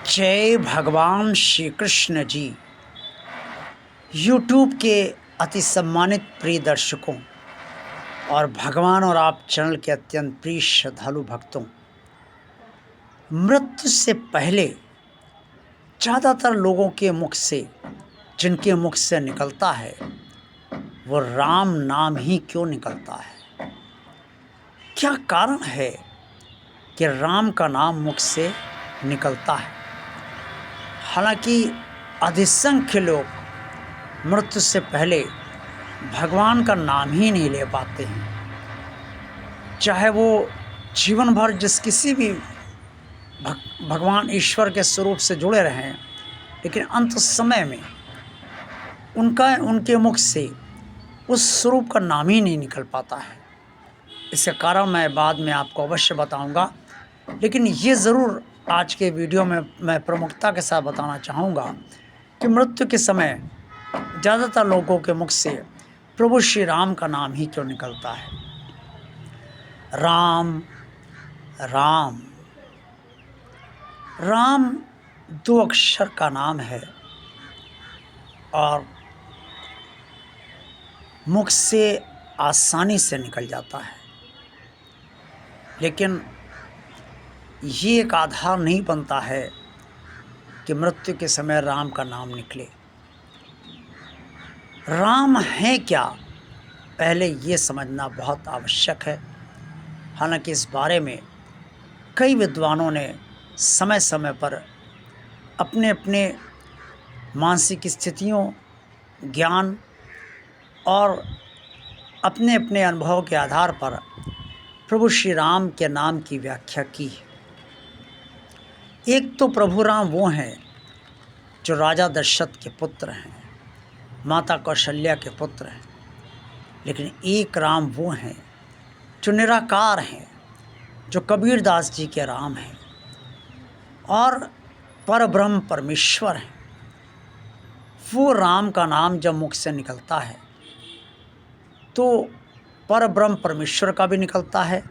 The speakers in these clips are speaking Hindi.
जय भगवान श्री कृष्ण जी। यूट्यूब के अति सम्मानित प्रिय दर्शकों और भगवान और आप चैनल के अत्यंत प्रिय श्रद्धालु भक्तों, मृत्यु से पहले ज़्यादातर लोगों के मुख से, जिनके मुख से निकलता है वो राम नाम ही क्यों निकलता है? क्या कारण है कि राम का नाम मुख से निकलता है? हालांकि अधिसंख्य लोग मृत्यु से पहले भगवान का नाम ही नहीं ले पाते हैं, चाहे वो जीवन भर जिस किसी भी भगवान ईश्वर के स्वरूप से जुड़े रहें, लेकिन अंत समय में उनके मुख से उस स्वरूप का नाम ही नहीं निकल पाता है। इसका कारण मैं बाद में आपको अवश्य बताऊंगा, लेकिन ये ज़रूर आज के वीडियो में मैं प्रमुखता के साथ बताना चाहूँगा कि मृत्यु के समय ज़्यादातर लोगों के मुख से प्रभु श्री राम का नाम ही क्यों निकलता है। राम राम राम दो अक्षर का नाम है और मुख से आसानी से निकल जाता है, लेकिन ये एक आधार नहीं बनता है कि मृत्यु के समय राम का नाम निकले। राम है क्या, पहले ये समझना बहुत आवश्यक है। हालांकि इस बारे में कई विद्वानों ने समय समय पर अपने अपने मानसिक स्थितियों, ज्ञान और अपने अपने अनुभव के आधार पर प्रभु श्री राम के नाम की व्याख्या की है। एक तो प्रभु राम वो हैं जो राजा दशरथ के पुत्र हैं, माता कौशल्या के पुत्र हैं, लेकिन एक राम वो हैं जो निराकार हैं, जो कबीर दास जी के राम हैं और परब्रह्म परमेश्वर हैं। वो राम का नाम जब मुख से निकलता है तो परब्रह्म परमेश्वर का भी निकलता है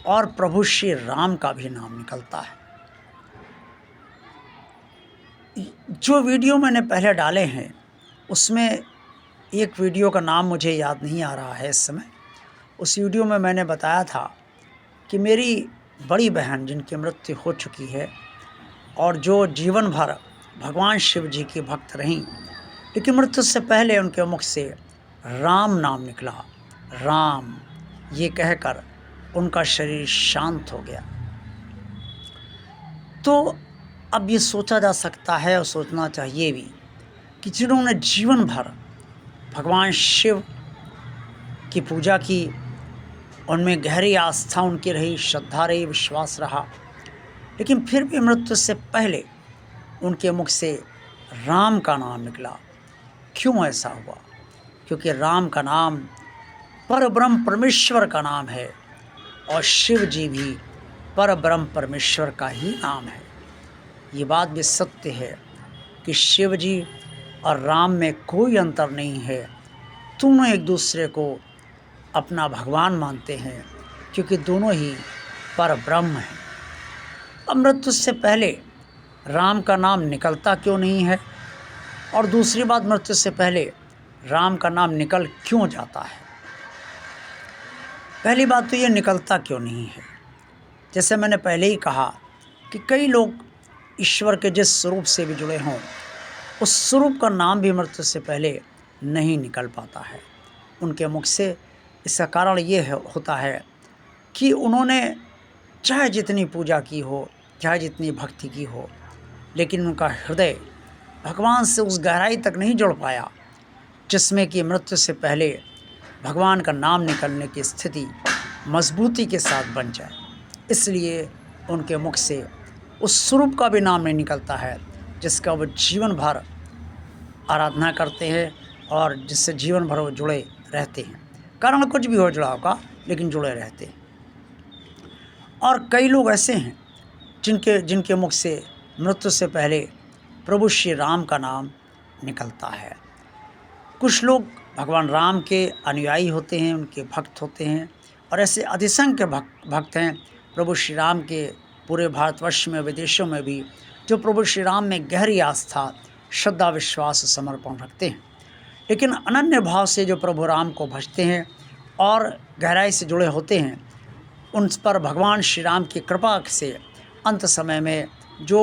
और प्रभु श्री राम का भी नाम निकलता है। जो वीडियो मैंने पहले डाले हैं उसमें एक वीडियो का नाम मुझे याद नहीं आ रहा है इस समय। उस वीडियो में मैंने बताया था कि मेरी बड़ी बहन जिनकी मृत्यु हो चुकी है और जो जीवन भर भगवान शिव जी की भक्त रहीं, लेकिन मृत्यु से पहले उनके मुख से राम नाम निकला। राम ये कहकर उनका शरीर शांत हो गया। तो अब ये सोचा जा सकता है और सोचना चाहिए भी कि जिन्होंने जीवन भर भगवान शिव की पूजा की, उनमें गहरी आस्था उनकी रही, श्रद्धा रही, विश्वास रहा, लेकिन फिर भी मृत्यु से पहले उनके मुख से राम का नाम निकला। क्यों ऐसा हुआ? क्योंकि राम का नाम परब्रह्म परमेश्वर का नाम है और शिव जी भी परब्रह्म परमेश्वर का ही नाम है। ये बात भी सत्य है कि शिव जी और राम में कोई अंतर नहीं है, दोनों एक दूसरे को अपना भगवान मानते हैं, क्योंकि दोनों ही परब्रह्म हैं। अब मृत्यु से पहले राम का नाम निकलता क्यों नहीं है, और दूसरी बात, मृत्यु से पहले राम का नाम निकल क्यों जाता है? पहली बात तो ये निकलता क्यों नहीं है। जैसे मैंने पहले ही कहा कि कई लोग ईश्वर के जिस स्वरूप से भी जुड़े हों, उस स्वरूप का नाम भी मृत्यु से पहले नहीं निकल पाता है उनके मुख से। इसका कारण ये होता है कि उन्होंने चाहे जितनी पूजा की हो, चाहे जितनी भक्ति की हो, लेकिन उनका हृदय भगवान से उस गहराई तक नहीं जुड़ पाया जिसमें कि मृत्यु से पहले भगवान का नाम निकलने की स्थिति मजबूती के साथ बन जाए। इसलिए उनके मुख से उस स्वरूप का भी नाम नहीं निकलता है जिसका वो जीवन भर आराधना करते हैं और जिससे जीवन भर वो जुड़े रहते हैं। कारण कुछ भी हो जुड़ा होगा, लेकिन जुड़े रहते हैं। और कई लोग ऐसे हैं जिनके मुख से मृत्यु से पहले प्रभु श्री राम का नाम निकलता है। कुछ लोग भगवान राम के अनुयायी होते हैं, उनके भक्त होते हैं, और ऐसे अधिसंख्य भक्त हैं प्रभु श्री राम के पूरे भारतवर्ष में विदेशों में भी जो प्रभु श्री राम में गहरी आस्था, श्रद्धा, विश्वास, समर्पण रखते हैं, लेकिन अनन्य भाव से जो प्रभु राम को भजते हैं और गहराई से जुड़े होते हैं, उन पर भगवान श्री राम की कृपा से अंत समय में जो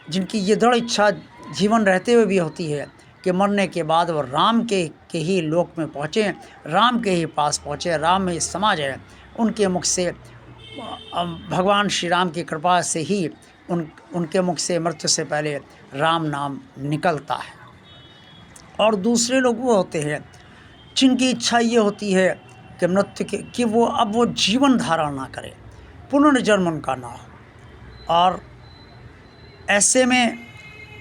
जिनकी ये दृढ़ इच्छा जीवन रहते हुए भी होती है कि मरने के बाद वो राम के ही लोक में पहुँचें, राम के ही पास पहुँचे, राम में समा जाए, उनके मुख से भगवान श्री राम की कृपा से ही उनके मुख से मृत्यु से पहले राम नाम निकलता है। और दूसरे लोग वो होते हैं जिनकी इच्छा ये होती है कि मृत्यु के कि वो जीवन धारण ना करें, पुनर्जन्म उनका ना हो, और ऐसे में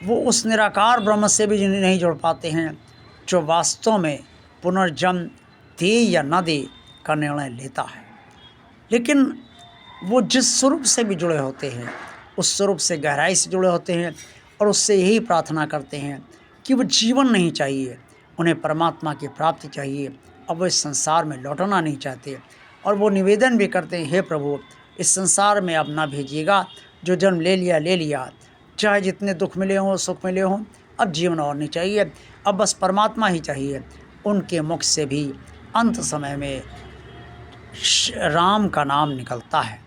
वो उस निराकार ब्रह्म से भी नहीं जुड़ पाते हैं जो वास्तव में पुनर्जन्म दे या न दे का निर्णय लेता है। लेकिन वो जिस स्वरूप से भी जुड़े होते हैं, उस स्वरूप से गहराई से जुड़े होते हैं और उससे यही प्रार्थना करते हैं कि वो जीवन नहीं चाहिए, उन्हें परमात्मा की प्राप्ति चाहिए, अब वो इस संसार में लौटना नहीं चाहते। और वो निवेदन भी करते हैं, हे प्रभु, इस संसार में अब ना भेजिएगा, जो जन्म ले लिया, चाहे जितने दुख मिले हों, सुख मिले हों, अब जीवन और नहीं चाहिए, अब बस परमात्मा ही चाहिए। उनके मुख से भी अंत समय में राम का नाम निकलता है।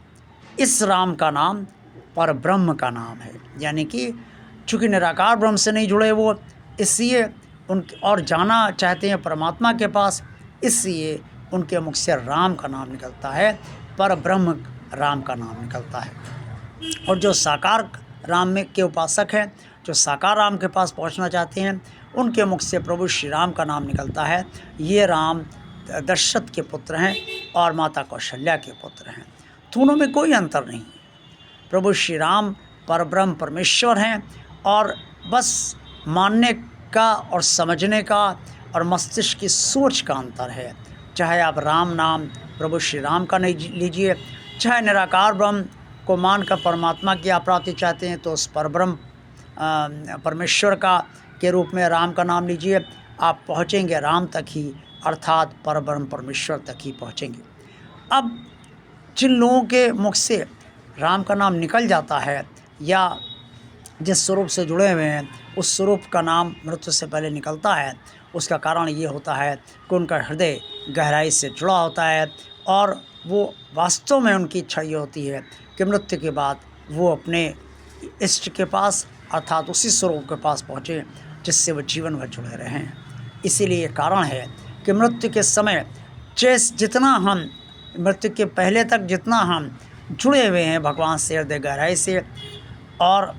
इस राम का नाम पर ब्रह्म का नाम है, यानी कि चूँकि निराकार ब्रह्म से नहीं जुड़े वो, इसलिए और जाना चाहते हैं परमात्मा के पास, इसलिए उनके मुख से राम का नाम निकलता है, पर ब्रह्म राम का नाम निकलता है। और जो साकार राम में के उपासक हैं, जो साकार राम के पास पहुंचना चाहते हैं, उनके मुख से प्रभु श्री राम का नाम निकलता है। ये राम दशरथ के पुत्र हैं और माता कौशल्या के पुत्र हैं, दोनों में कोई अंतर नहीं है। प्रभु श्री राम परब्रह्म परमेश्वर हैं और बस मानने का और समझने का और मस्तिष्क की सोच का अंतर है। चाहे आप राम नाम प्रभु श्री राम का नहीं लीजिए, चाहे निराकार ब्रह्म को मानकर परमात्मा की आप प्राप्ति चाहते हैं तो उस परब्रह्म परमेश्वर का के रूप में राम का नाम लीजिए, आप पहुँचेंगे राम तक ही, अर्थात परब्रह्म परमेश्वर तक ही पहुँचेंगे। अब जिन लोगों के मुख से राम का नाम निकल जाता है या जिस स्वरूप से जुड़े हुए हैं उस स्वरूप का नाम मृत्यु से पहले निकलता है, उसका कारण ये होता है कि उनका हृदय गहराई से जुड़ा होता है और वो वास्तव में उनकी इच्छा ये होती है कि मृत्यु के बाद वो अपने इष्ट के पास अर्थात उसी स्वरूप के पास पहुँचे जिससे वो जीवन भर जुड़े रहें। इसीलिए ये कारण है कि मृत्यु के समय जितना हम मृत्यु के पहले तक जितना हम जुड़े हुए हैं भगवान से हृदय गहराई से और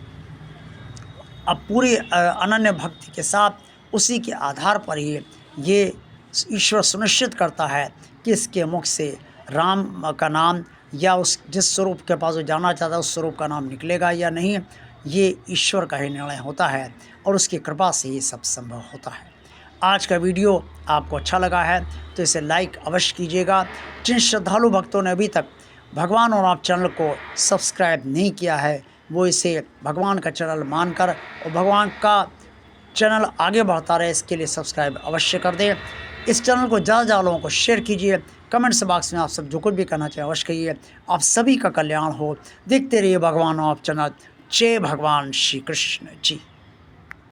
अब पूरी अनन्य भक्ति के साथ उसी के आधार पर ही ये ईश्वर सुनिश्चित करता है कि इसके मुख से राम का नाम या उस जिस स्वरूप के पास वो जाना चाहता है उस स्वरूप का नाम निकलेगा या नहीं, ये ईश्वर का ही निर्णय होता है और उसकी कृपा से ही सब संभव होता है। आज का वीडियो आपको अच्छा लगा है तो इसे लाइक अवश्य कीजिएगा। जिन श्रद्धालु भक्तों ने अभी तक भगवान और आप चैनल को सब्सक्राइब नहीं किया है वो इसे भगवान का चैनल मानकर और भगवान का चैनल आगे बढ़ता रहे इसके लिए सब्सक्राइब अवश्य कर दें। इस चैनल को ज़्यादा लोगों को शेयर कीजिए। कमेंट्स बॉक्स में आप सब जो कुछ भी करना चाहें अवश्य कहिए। आप सभी का कल्याण हो। देखते रहिए भगवान और आप चैनल। जय भगवान श्री कृष्ण जी।